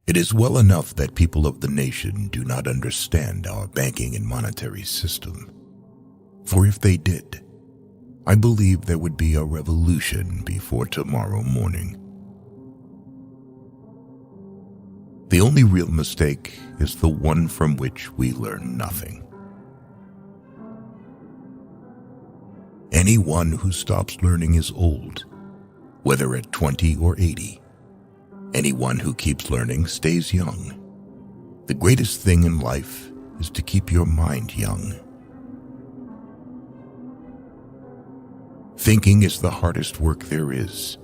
It is well enough that people of the nation do not understand our banking and monetary system. For if they did, I believe there would be a revolution before tomorrow morning. The only real mistake is the one from which we learn nothing. Anyone who stops learning is old, whether at 20 or 80. Anyone who keeps learning stays young. The greatest thing in life is to keep your mind young. Thinking is the hardest work there is,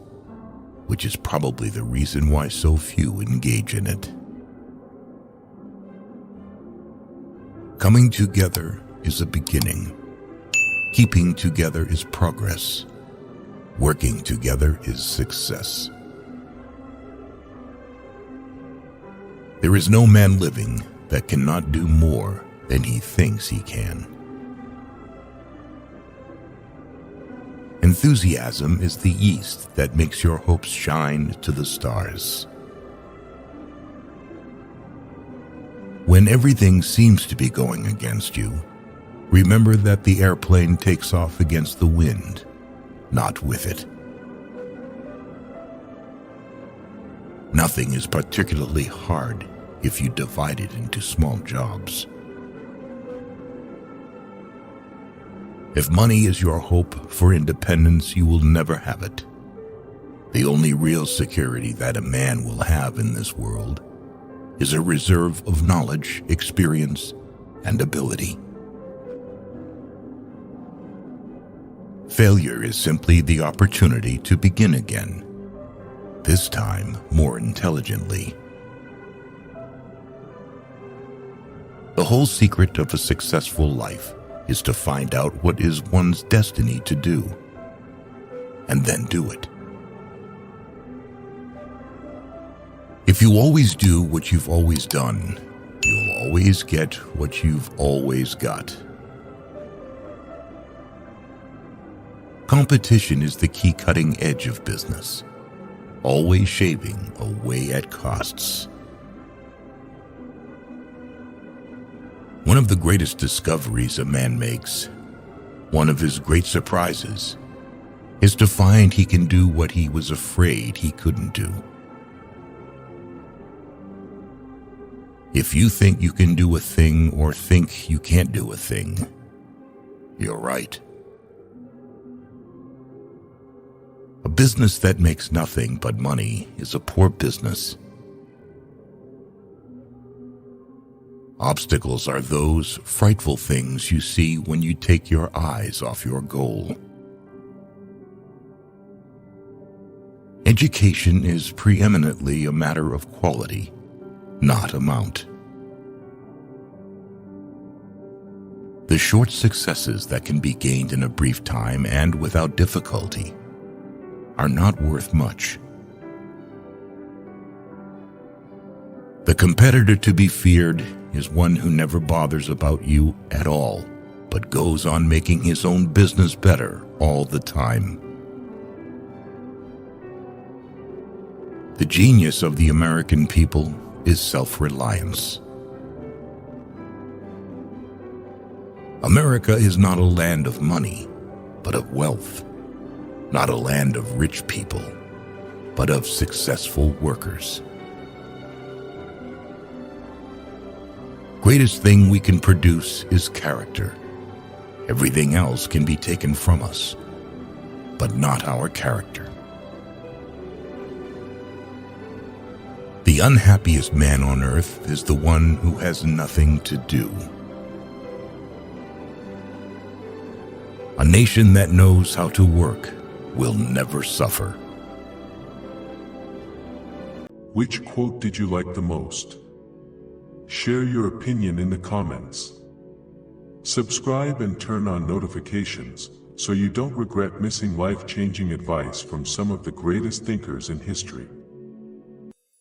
which is probably the reason why so few engage in it. Coming together is a beginning. Keeping together is progress. Working together is success. There is no man living that cannot do more than he thinks he can. Enthusiasm is the yeast that makes your hopes shine to the stars. When everything seems to be going against you, remember that the airplane takes off against the wind, not with it. Nothing is particularly hard if you divide it into small jobs. If money is your hope for independence, you will never have it. The only real security that a man will have in this world is a reserve of knowledge, experience, and ability. Failure is simply the opportunity to begin again, this time more intelligently. The whole secret of a successful life is to find out what is one's destiny to do, and then do it. If you always do what you've always done, you'll always get what you've always got. Competition is the key cutting edge of business, always shaving away at costs. One of the greatest discoveries a man makes, one of his great surprises, is to find he can do what he was afraid he couldn't do. If you think you can do a thing or think you can't do a thing, you're right. A business that makes nothing but money is a poor business. Obstacles are those frightful things you see when you take your eyes off your goal. Education is preeminently a matter of quality, not amount. The short successes that can be gained in a brief time and without difficulty are not worth much. The competitor to be feared is one who never bothers about you at all, but goes on making his own business better all the time. The genius of the American people is self-reliance. America is not a land of money, but of wealth. Not a land of rich people, but of successful workers. Greatest thing we can produce is character. Everything else can be taken from us, but not our character. The unhappiest man on earth is the one who has nothing to do. A nation that knows how to work will never suffer. Which quote did you like the most? Share your opinion in the comments. Subscribe and turn on notifications so you don't regret missing life-changing advice from some of the greatest thinkers in history.